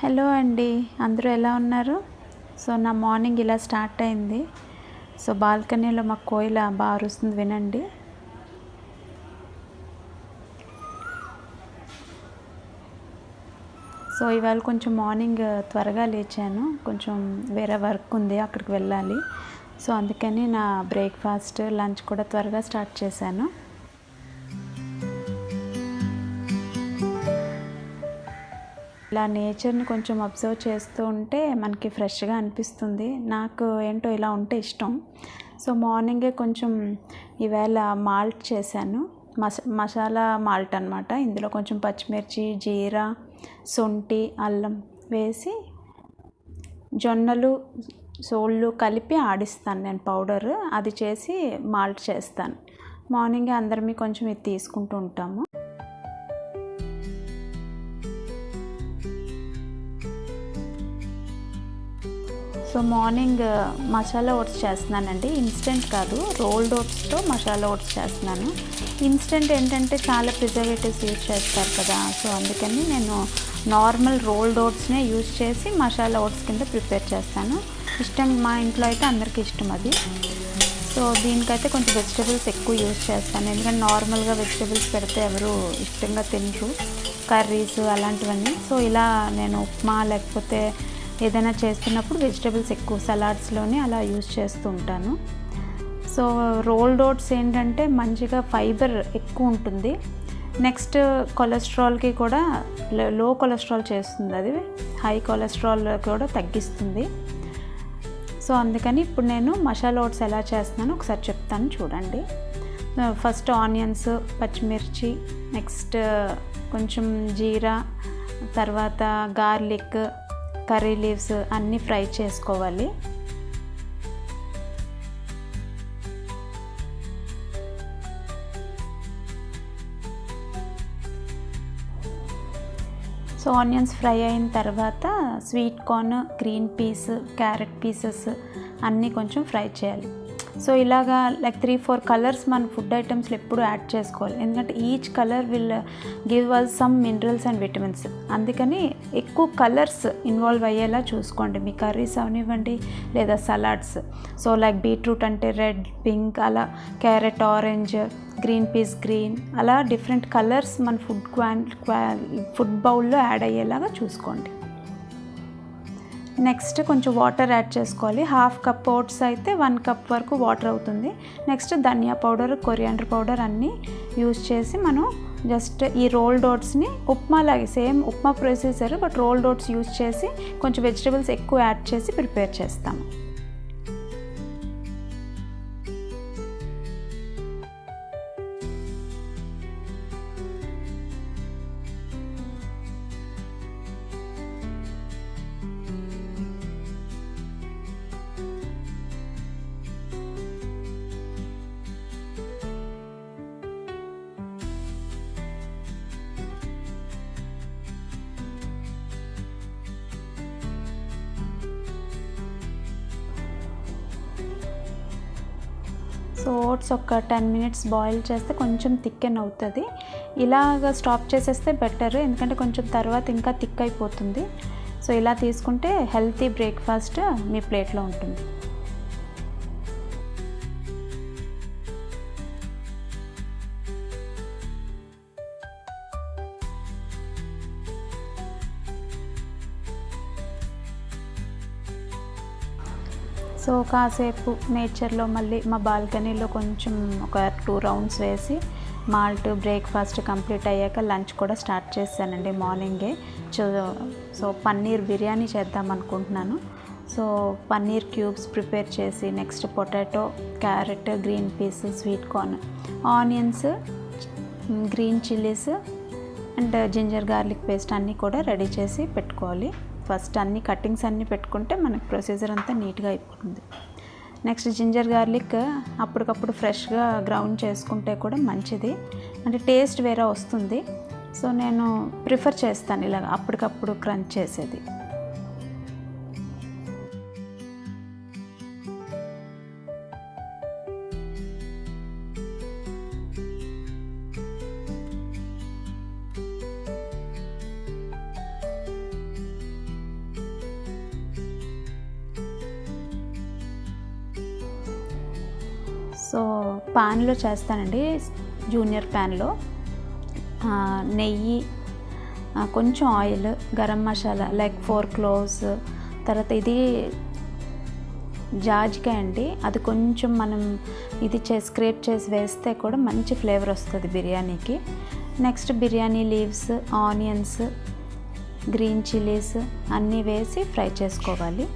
Hello అండి, అందరూ ఎలా ఉన్నారు? సో నా మార్నింగ్ ఇలా స్టార్ట్ అయింది. సో బాల్కనీలో మా కోయిల బాగా అరుస్తుంది, వినండి. సో ఇవాళ కొంచెం మార్నింగ్ త్వరగా లేచాను, కొంచెం వేరే వర్క్ ఉంది, అక్కడికి వెళ్ళాలి. సో అందుకని నా బ్రేక్ఫాస్ట్ లంచ్ కూడా త్వరగా స్టార్ట్ చేశాను. ఇలా నేచర్ని కొంచెం అబ్జర్వ్ చేస్తూ ఉంటే మనకి ఫ్రెష్గా అనిపిస్తుంది. నాకు ఏంటో ఇలా ఉంటే ఇష్టం. సో మార్నింగే కొంచెం ఈవేళ మాల్ట్ చేశాను, మసాలా మాల్ట్ అనమాట. ఇందులో కొంచెం పచ్చిమిర్చి, జీరా, శొంఠి, అల్లం వేసి జొన్నలు, సోళ్ళు కలిపి ఆడిస్తాను నేను పౌడర్. అది చేసి మాల్ట్ చేస్తాను. మార్నింగే అందరమీ కొంచెం ఇది తీసుకుంటూ ఉంటాము. సో మార్నింగ్ మసాలా ఓట్స్ చేస్తున్నానండి. ఇన్స్టెంట్ కాదు, రోల్డ్ ఓట్స్తో మసాలా ఓట్స్ చేస్తున్నాను. ఇన్స్టెంట్ ఏంటంటే చాలా ప్రిజర్వేటివ్స్ యూజ్ చేస్తారు కదా, సో అందుకని నేను నార్మల్ రోల్డ్ ఓట్స్నే యూజ్ చేసి మసాలా ఓట్స్ కింద ప్రిపేర్ చేస్తాను. ఇష్టం, మా ఇంట్లో అయితే అందరికీ ఇష్టం అది. సో దీనికైతే కొంచెం వెజిటబుల్స్ ఎక్కువ యూజ్ చేస్తాను, ఎందుకంటే నార్మల్గా వెజిటబుల్స్ పెడితే ఎవరు ఇష్టంగా తినరు, కర్రీస్ అలాంటివన్నీ. సో ఇలా నేను ఉప్మా లేకపోతే ఏదైనా చేస్తున్నప్పుడు వెజిటబుల్స్ ఎక్కువ సలాడ్స్లోనే అలా యూజ్ చేస్తూ ఉంటాను. సో రోల్డ్ ఓట్స్ ఏంటంటే మంచిగా ఫైబర్ ఎక్కువ ఉంటుంది. నెక్స్ట్ కొలెస్ట్రాల్కి కూడా లో కొలెస్ట్రాల్ చేస్తుంది, అది హై కొలెస్ట్రాల్ కూడా తగ్గిస్తుంది. సో అందుకని ఇప్పుడు నేను మసాలా ఓట్స్ ఎలా చేస్తున్నానో ఒకసారి చెప్తాను, చూడండి. ఫస్ట్ ఆనియన్స్, పచ్చిమిర్చి, నెక్స్ట్ కొంచెం జీరా, తర్వాత గార్లిక్, కర్రీ లీవ్స్ అన్నీ ఫ్రై చేసుకోవాలి. సో ఆనియన్స్ ఫ్రై అయిన తర్వాత sweet corn, green peas, carrot pieces అన్నీ కొంచెం ఫ్రై చేయాలి. సో ఇలాగా లైక్ 3-4 కలర్స్ మన ఫుడ్ ఐటమ్స్లో ఎప్పుడు యాడ్ చేసుకోవాలి, ఎందుకంటే each colour will give us some minerals and vitamins. అందుకని ఎక్కువ కలర్స్ ఇన్వాల్వ్ అయ్యేలా చూసుకోండి, మీ కర్రీస్ అవనివ్వండి లేదా సలాడ్స్. సో లైక్ బీట్రూట్ అంటే రెడ్, పింక్, అలా carrot orange, green peas green, అలా డిఫరెంట్ కలర్స్ మన ఫుడ్ బౌల్లో యాడ్ అయ్యేలాగా చూసుకోండి. నెక్స్ట్ కొంచెం వాటర్ యాడ్ చేసుకోవాలి. 1/2 కప్ ఓట్స్ అయితే 1 కప్ వరకు వాటర్ అవుతుంది. నెక్స్ట్ ధనియా పౌడర్, కొరియాండర్ పౌడర్ అన్నీ యూజ్ చేసి మనం జస్ట్ ఈ రోల్డ్ ఓట్స్ని ఉప్మా లాగే, same upma procedure, but rolled oats use చేసి కొంచెం వెజిటబుల్స్ ఎక్కువ యాడ్ చేసి ప్రిపేర్ చేస్తాము. సో ఓట్స్ ఒక 10 మినిట్స్ బాయిల్ చేస్తే కొంచెం థిక్కెన్ అవుతుంది. ఇలాగ స్టాప్ చేసేస్తే బెటర్, ఎందుకంటే కొంచెం తర్వాత ఇంకా థిక్ అయిపోతుంది. సో ఇలా తీసుకుంటే హెల్తీ బ్రేక్ఫాస్ట్ మీ ప్లేట్లో ఉంటుంది. సో కాసేపు నేచర్లో, మళ్ళీ మా బాల్కనీలో కొంచెం ఒక 2 రౌండ్స్ వేసి మాల్ట్ బ్రేక్ఫాస్ట్ కంప్లీట్ అయ్యాక లంచ్ కూడా స్టార్ట్ చేశానండి మార్నింగే. సో పన్నీర్ బిర్యానీ చేద్దాం అనుకుంటున్నాను. సో పన్నీర్ క్యూబ్స్ ప్రిపేర్ చేసి, next potato, carrot, green peas, sweet corn, onions, green chillies and ginger garlic paste అన్నీ కూడా రెడీ చేసి పెట్టుకోవాలి. ఫస్ట్ అన్ని కట్టింగ్స్ అన్నీ పెట్టుకుంటే మనకి ప్రొసీజర్ అంతా నీట్గా అయిపోతుంది. నెక్స్ట్ జింజర్ గార్లిక్ అప్పటికప్పుడు ఫ్రెష్గా గ్రౌండ్ చేసుకుంటే కూడా మంచిది, అంటే టేస్ట్ వేరే వస్తుంది. సో నేను ప్రిఫర్ చేస్తాను ఇలా అప్పటికప్పుడు క్రంచ్ చేసేది. సో పాన్లో చేస్తానండి, జూనియర్ ప్యాన్లో. నెయ్యి, కొంచెం oil, garam masala like 4 cloves, తర్వాత ఇది జాజికాయ అండి, అది కొంచెం మనం ఇది స్క్రేప్ చేసి వేస్తే కూడా మంచి ఫ్లేవర్ వస్తుంది బిర్యానీకి. Next biryani leaves, onions, green chillies అన్నీ వేసి ఫ్రై చేసుకోవాలి.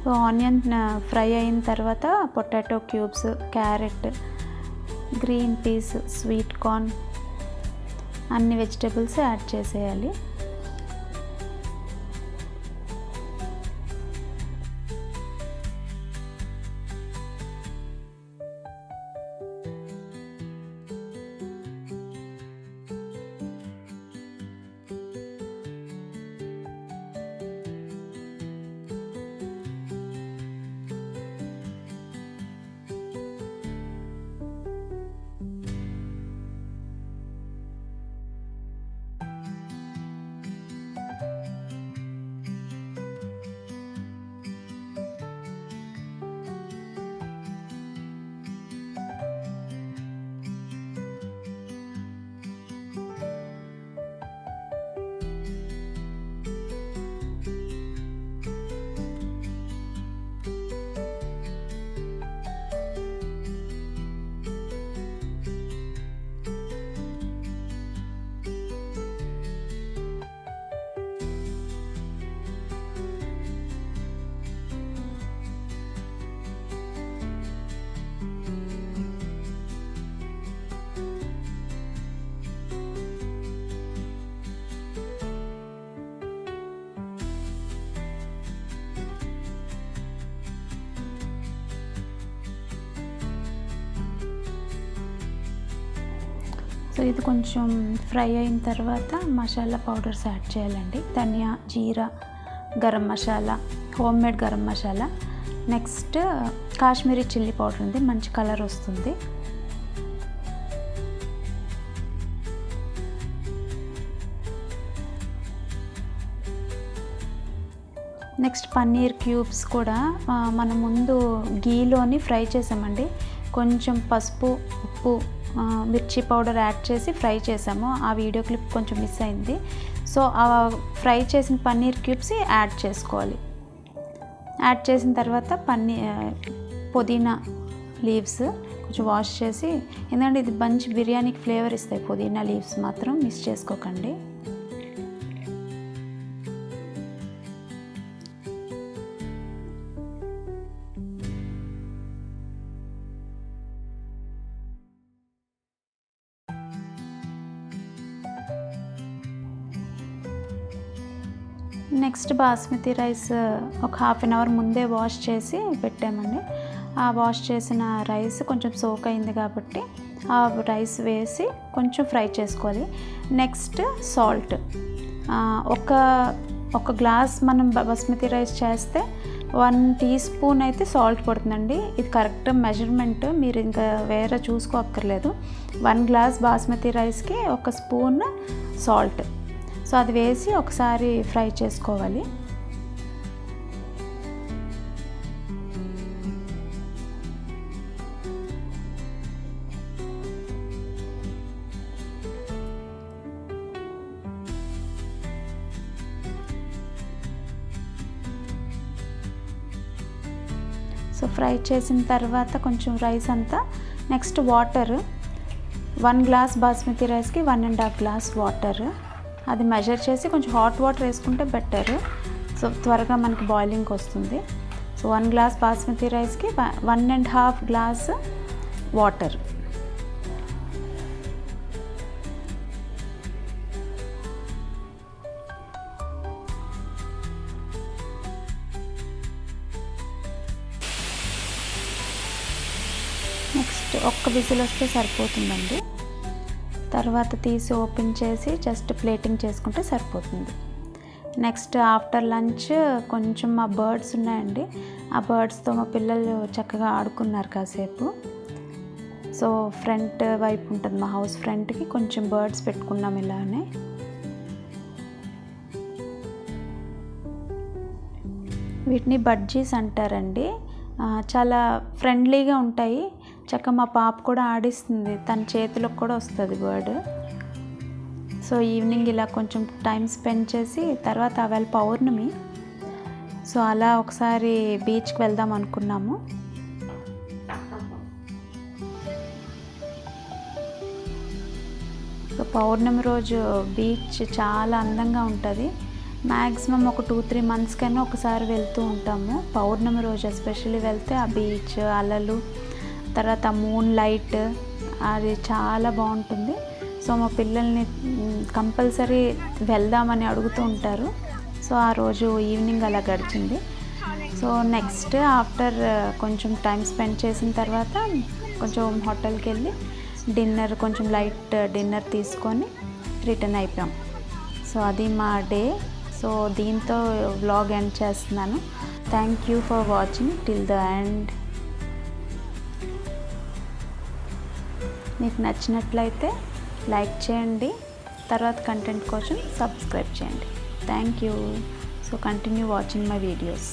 సో ఆనియన్ ఫ్రై అయిన తర్వాత potato cubes, carrot, green peas, sweet corn అన్ని వెజిటేబుల్స్ యాడ్ చేసేయాలి. సో ఇది కొంచెం ఫ్రై అయిన తర్వాత మసాలా పౌడర్స్ యాడ్ చేయాలండి. ధనియా, జీరా, garam masala, home made garam masala. Next Kashmiri chilli powder ఉంది, మంచి కలర్ వస్తుంది. నెక్స్ట్ పన్నీర్ క్యూబ్స్ కూడా మనం ముందు గీలోని ఫ్రై చేసామండి. కొంచెం పసుపు, ఉప్పు, మిర్చి పౌడర్ యాడ్ చేసి ఫ్రై చేసాము. ఆ వీడియో క్లిప్ కొంచెం మిస్ అయింది. సో ఆ ఫ్రై చేసిన పన్నీర్ క్యూబ్స్ యాడ్ చేసుకోవాలి. యాడ్ చేసిన తర్వాత పుదీనా లీవ్స్ కొంచెం వాష్ చేసి, ఎందుకంటే ఇది మంచి బిర్యానీకి ఫ్లేవర్ ఇస్తాయి. పుదీనా లీవ్స్ మాత్రం మిస్ చేసుకోకండి. నెక్స్ట్ బాస్మతి రైస్ ఒక 1/2 అవర్ ముందే వాష్ చేసి పెట్టామండి. ఆ వాష్ చేసిన రైస్ కొంచెం సోక్ అయింది కాబట్టి ఆ రైస్ వేసి కొంచెం ఫ్రై చేసుకోవాలి. నెక్స్ట్ సాల్ట్, ఒక గ్లాస్ మనం బాస్మతి రైస్ చేస్తే 1 టీ స్పూన్ అయితే సాల్ట్ పడుతుందండి. ఇది కరెక్ట్ మెజర్మెంట్, మీరు ఇంకా వేరే చూసుకోక్కర్లేదు. 1 గ్లాస్ బాస్మతి రైస్కి 1 స్పూన్ సాల్ట్. సో అది వేసి ఒకసారి ఫ్రై చేసుకోవాలి. సో ఫ్రై చేసిన తర్వాత కొంచెం రైస్ అంతా, నెక్స్ట్ వాటర్ 1 గ్లాస్ బాస్మతి రైస్కి 1.5 గ్లాస్ వాటర్. అది మెజర్ చేసి కొంచెం హాట్ వాటర్ వేసుకుంటే బెటర్. సో త్వరగా మనకి బాయిలింగ్కి వస్తుంది. సో 1 గ్లాస్ బాస్మతి రైస్కి 1.5 గ్లాస్ వాటర్. నెక్స్ట్ ఒక్క విజిల్ వస్తే సరిపోతుందండి. తర్వాత తీసి ఓపెన్ చేసి జస్ట్ ప్లేటింగ్ చేసుకుంటే సరిపోతుంది. నెక్స్ట్ ఆఫ్టర్ లంచ్ కొంచెం మా బర్డ్స్ ఉన్నాయండి, ఆ బర్డ్స్తో మా పిల్లలు చక్కగా ఆడుకున్నారు కాసేపు. సో ఫ్రంట్ వైపు ఉంటుంది మా హౌస్ ఫ్రంట్కి, కొంచెం బర్డ్స్ పెట్టుకున్నాం ఇలానే. వీటిని బడ్జీస్ అంటారండి. చాలా ఫ్రెండ్లీగా ఉంటాయి. చక్కగా మా పాప కూడా ఆడిస్తుంది, తన చేతిలోకి కూడా వస్తుంది బర్డ్. సో ఈవినింగ్ ఇలా కొంచెం టైం స్పెండ్ చేసి తర్వాత ఆవేళ పౌర్ణమి, సో అలా ఒకసారి బీచ్కి వెళ్దాం అనుకున్నాము. సో పౌర్ణమి రోజు బీచ్ చాలా అందంగా ఉంటుంది. మ్యాక్సిమం ఒక 2-3 మంత్స్కైనా ఒకసారి వెళ్తూ ఉంటాము. పౌర్ణమి రోజు ఎస్పెషల్లీ వెళ్తే ఆ బీచ్ అలలు, తర్వాత మూన్ లైట్, అది చాలా బాగుంటుంది. సో మా పిల్లల్ని కంపల్సరీ వెళ్దామని అడుగుతూ ఉంటారు. సో ఆ రోజు ఈవినింగ్ అలా గడిచింది. సో నెక్స్ట్ ఆఫ్టర్ కొంచెం టైం స్పెండ్ చేసిన తర్వాత కొంచెం హోటల్కి వెళ్ళి డిన్నర్, కొంచెం లైట్ డిన్నర్ తీసుకొని రిటర్న్ అయిపోయాం. సో అది మా డే. సో దీంతో వ్లాగ్ ఎండ్ చేస్తున్నాను. Thank you for watching till the end. మీకు నచ్చినట్లయితే లైక్ చేయండి, తర్వాత కంటెంట్ కోసం సబ్స్క్రైబ్ చేయండి. Thank you. So continue watching my videos.